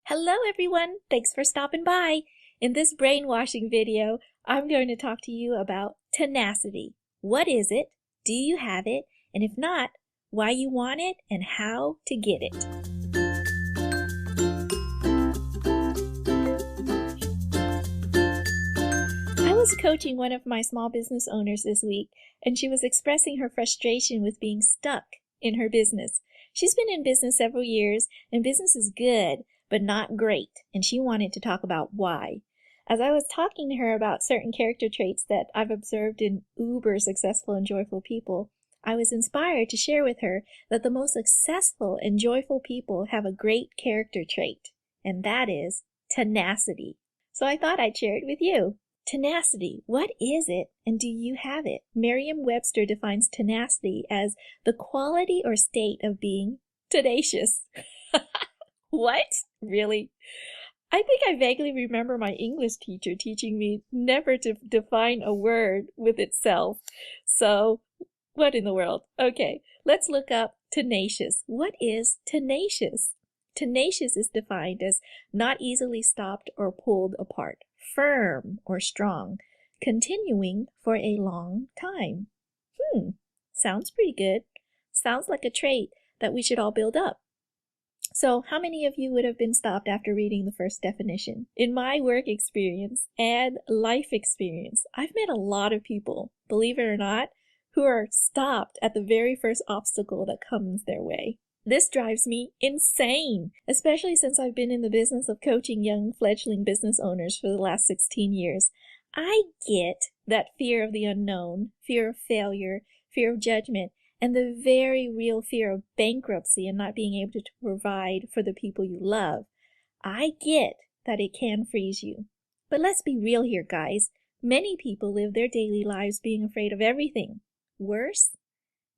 Hello everyone! Thanks for stopping by. In this brainwashing video, I'm going to talk to you about tenacity. What is it? Do you have it? And if not, why you want it and how to get it. I was coaching one of my small business owners this week, and she was expressing her frustration with being stuck in her business. She's been in business several years, and business is good, but not great, and she wanted to talk about why. As I was talking to her about certain character traits that I've observed in uber successful and joyful people, I was inspired to share with her that the most successful and joyful people have a great character trait, and that is tenacity. So I thought I'd share it with you. Tenacity, what is it, and do you have it? Merriam-Webster defines tenacity as the quality or state of being tenacious. What? Really? I think I vaguely remember my English teacher teaching me never to define a word with itself. So, what in the world? Okay, let's look up tenacious. What is tenacious? Tenacious is defined as not easily stopped or pulled apart, firm or strong, continuing for a long time. Sounds pretty good. Sounds like a trait that we should all build up. So how many of you would have been stopped after reading the first definition? In my work experience and life experience, I've met a lot of people, believe it or not, who are stopped at the very first obstacle that comes their way. This drives me insane, especially since I've been in the business of coaching young fledgling business owners for the last 16 years. I get that fear of the unknown, fear of failure, fear of judgment, and the very real fear of bankruptcy and not being able to provide for the people you love. I get that it can freeze you. But let's be real here, guys. Many people live their daily lives being afraid of everything. Worse,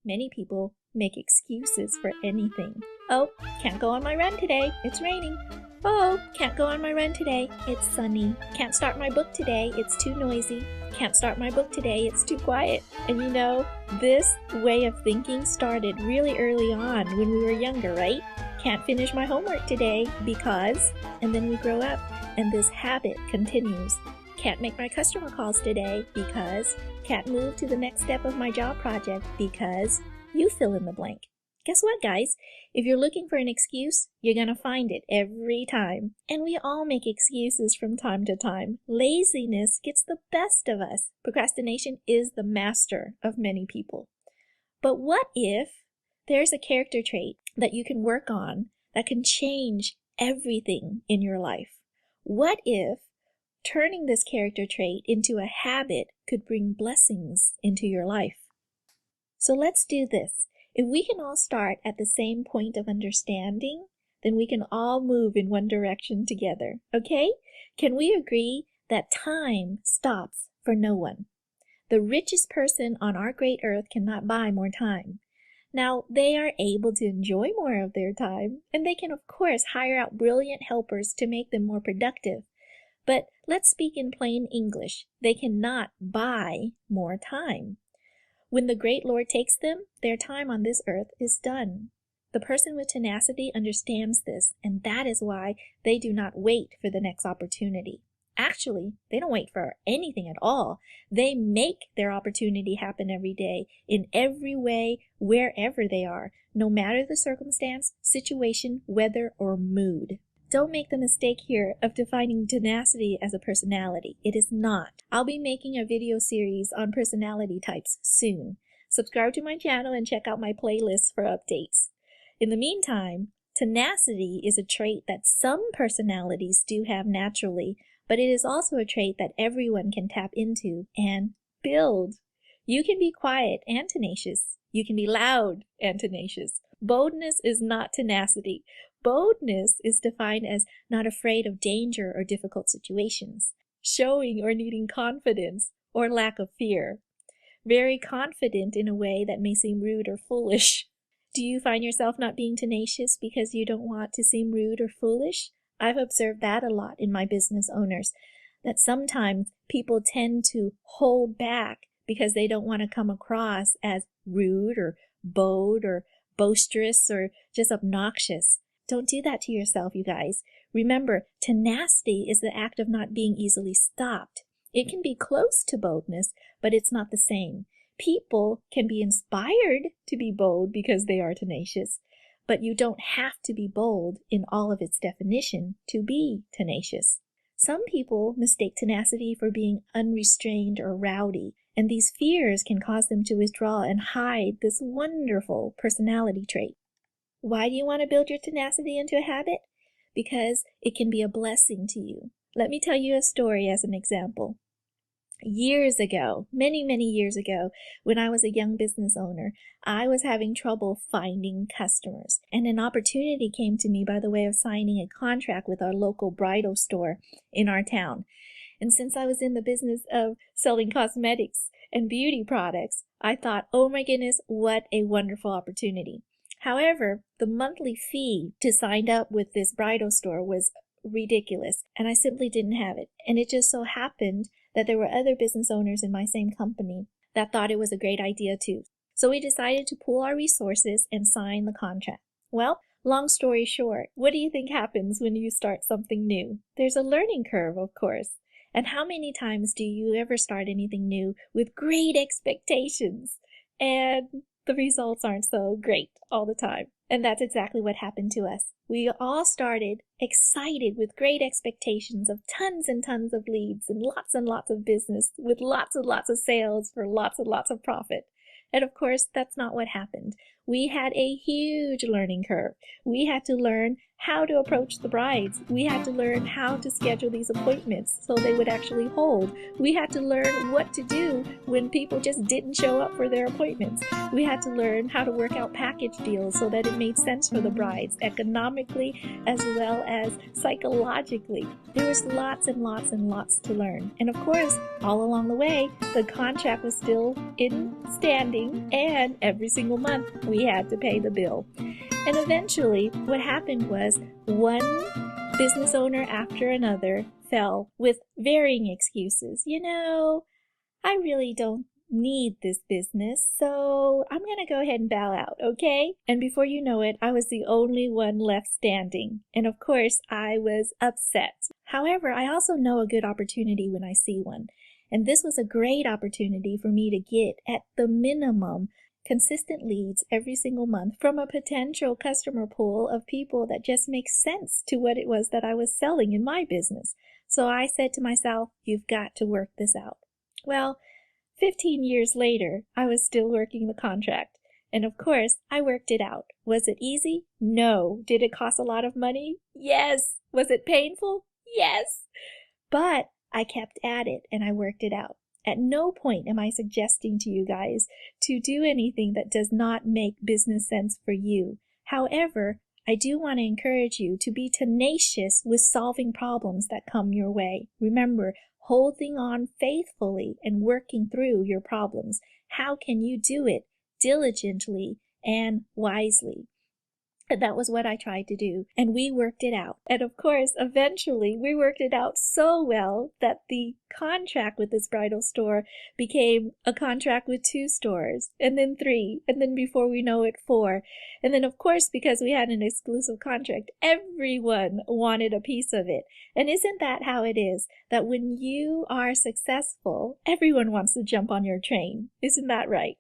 many people make excuses for anything. Oh, can't go on my run today. It's raining. Oh, can't go on my run today. It's sunny. Can't start my book today. It's too noisy. Can't start my book today. It's too quiet. And you know, this way of thinking started really early on when we were younger, right? Can't finish my homework today because, and then we grow up and this habit continues. Can't make my customer calls today because, can't move to the next step of my job project because, you fill in the blank. Guess what, guys? If you're looking for an excuse, you're gonna find it every time. And we all make excuses from time to time. Laziness gets the best of us. Procrastination is the master of many people. But what if there's a character trait that you can work on that can change everything in your life? What if turning this character trait into a habit could bring blessings into your life? So let's do this. If we can all start at the same point of understanding, then we can all move in one direction together, okay? Can we agree that time stops for no one? The richest person on our great earth cannot buy more time. Now, they are able to enjoy more of their time, and they can, of course, hire out brilliant helpers to make them more productive. But let's speak in plain English. They cannot buy more time. When the great Lord takes them, their time on this earth is done. The person with tenacity understands this, and that is why they do not wait for the next opportunity. Actually, they don't wait for anything at all. They make their opportunity happen every day, in every way, wherever they are, no matter the circumstance, situation, weather, or mood. Don't make the mistake here of defining tenacity as a personality. It is not. I'll be making a video series on personality types soon. Subscribe to my channel and check out my playlists for updates. In the meantime, tenacity is a trait that some personalities do have naturally, but it is also a trait that everyone can tap into and build. You can be quiet and tenacious. You can be loud and tenacious. Boldness is not tenacity. Boldness is defined as not afraid of danger or difficult situations, showing or needing confidence or lack of fear. Very confident in a way that may seem rude or foolish. Do you find yourself not being tenacious because you don't want to seem rude or foolish? I've observed that a lot in my business owners, that sometimes people tend to hold back because they don't want to come across as rude or bold or boisterous or just obnoxious. Don't do that to yourself, you guys. Remember, tenacity is the act of not being easily stopped. It can be close to boldness, but it's not the same. People can be inspired to be bold because they are tenacious, but you don't have to be bold in all of its definition to be tenacious. Some people mistake tenacity for being unrestrained or rowdy, and these fears can cause them to withdraw and hide this wonderful personality trait. Why do you want to build your tenacity into a habit? Because it can be a blessing to you. Let me tell you a story as an example. Years ago, many, many years ago, when I was a young business owner, I was having trouble finding customers, and an opportunity came to me by the way of signing a contract with our local bridal store in our town. And since I was in the business of selling cosmetics and beauty products, I thought, oh my goodness, what a wonderful opportunity. However, the monthly fee to sign up with this bridal store was ridiculous, and I simply didn't have it. And it just so happened that there were other business owners in my same company that thought it was a great idea too. So we decided to pool our resources and sign the contract. Well, long story short, what do you think happens when you start something new? There's a learning curve, of course. And how many times do you ever start anything new with great expectations and the results aren't so great all the time? And that's exactly what happened to us. We all started excited with great expectations of tons and tons of leads and lots of business with lots and lots of sales for lots and lots of profit. And of course, that's not what happened. We had a huge learning curve. We had to learn how to approach the brides. We had to learn how to schedule these appointments so they would actually hold. We had to learn what to do when people just didn't show up for their appointments. We had to learn how to work out package deals so that it made sense for the brides, economically as well as psychologically. There was lots and lots and lots to learn. And of course, all along the way, the contract was still in standing, and every single month we had to pay the bill. And eventually, what happened was one business owner after another fell with varying excuses. You know, I really don't need this business, so I'm going to go ahead and bow out, okay? And before you know it, I was the only one left standing. And of course, I was upset. However, I also know a good opportunity when I see one. And this was a great opportunity for me to get, at the minimum, consistent leads every single month from a potential customer pool of people that just make sense to what it was that I was selling in my business. So I said to myself, you've got to work this out. Well, 15 years later, I was still working the contract. And of course, I worked it out. Was it easy? No. Did it cost a lot of money? Yes. Was it painful? Yes. But I kept at it and I worked it out. At no point am I suggesting to you guys to do anything that does not make business sense for you. However, I do want to encourage you to be tenacious with solving problems that come your way. Remember, holding on faithfully and working through your problems. How can you do it diligently and wisely? And that was what I tried to do, and we worked it out. And of course, eventually, we worked it out so well that the contract with this bridal store became a contract with 2 stores, and then 3, and then before we know it, 4. And then, of course, because we had an exclusive contract, everyone wanted a piece of it. And isn't that how it is? That when you are successful, everyone wants to jump on your train. Isn't that right?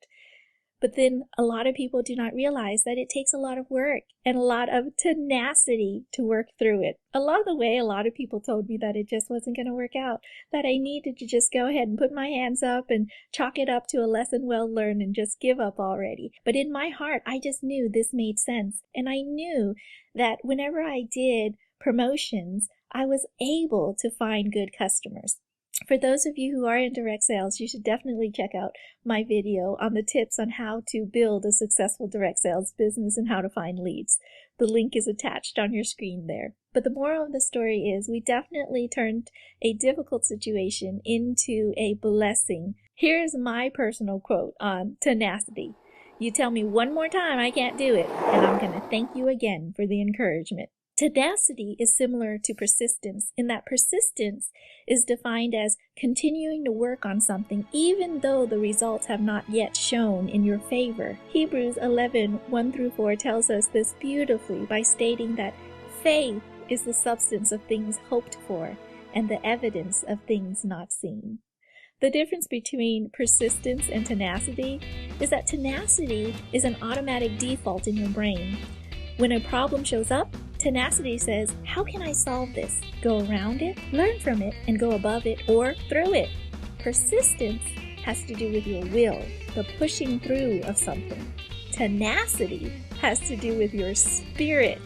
But then a lot of people do not realize that it takes a lot of work and a lot of tenacity to work through it. Along the way, a lot of people told me that it just wasn't going to work out, that I needed to just go ahead and put my hands up and chalk it up to a lesson well learned and just give up already. But in my heart, I just knew this made sense. And I knew that whenever I did promotions, I was able to find good customers. For those of you who are in direct sales, you should definitely check out my video on the tips on how to build a successful direct sales business and how to find leads. The link is attached on your screen there. But the moral of the story is we definitely turned a difficult situation into a blessing. Here's my personal quote on tenacity. You tell me one more time I can't do it, and I'm going to thank you again for the encouragement. Tenacity is similar to persistence in that persistence is defined as continuing to work on something even though the results have not yet shown in your favor. Hebrews 11:1-4 tells us this beautifully by stating that faith is the substance of things hoped for and the evidence of things not seen. The difference between persistence and tenacity is that tenacity is an automatic default in your brain. When a problem shows up, tenacity says, how can I solve this? Go around it, learn from it, and go above it or through it. Persistence has to do with your will, the pushing through of something. Tenacity has to do with your spirit,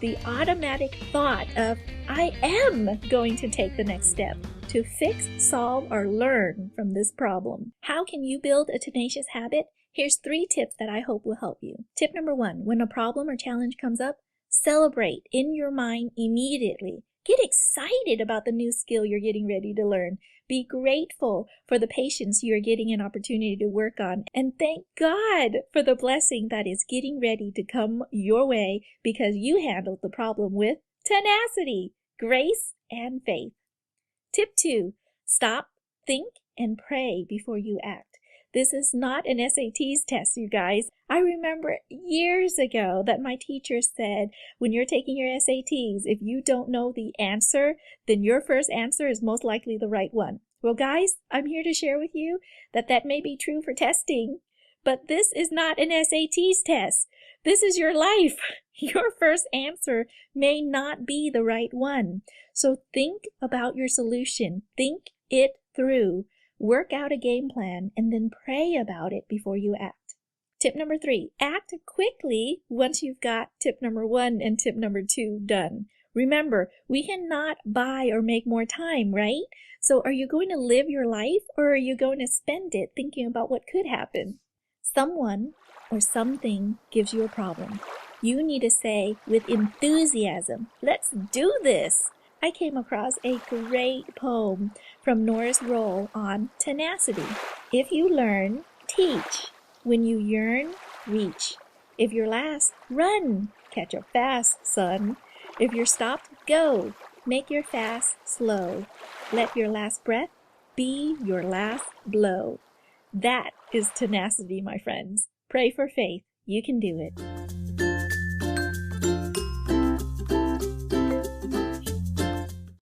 the automatic thought of, I am going to take the next step to fix, solve, or learn from this problem. How can you build a tenacious habit? Here's 3 tips that I hope will help you. Tip number 1, when a problem or challenge comes up, celebrate in your mind immediately. Get excited about the new skill you're getting ready to learn. Be grateful for the patience you are getting an opportunity to work on. And thank God for the blessing that is getting ready to come your way because you handled the problem with tenacity, grace, and faith. Tip 2, stop, think, and pray before you act. This is not an SATs test, you guys. I remember years ago that my teacher said, when you're taking your SATs, if you don't know the answer, then your first answer is most likely the right one. Well, guys, I'm here to share with you that may be true for testing, but this is not an SATs test. This is your life. Your first answer may not be the right one. So think about your solution. Think it through. Work out a game plan and then pray about it before you act. Tip number 3, act quickly once you've got tip number 1 and tip number 2 done. Remember, we cannot buy or make more time, right? So are you going to live your life or are you going to spend it thinking about what could happen? Someone or something gives you a problem. You need to say with enthusiasm, let's do this. I came across a great poem from Norris Roll on tenacity. If you learn, teach. When you yearn, reach. If you're last, run. Catch up fast, son. If you're stopped, go. Make your fast slow. Let your last breath be your last blow. That is tenacity, my friends. Pray for faith. You can do it.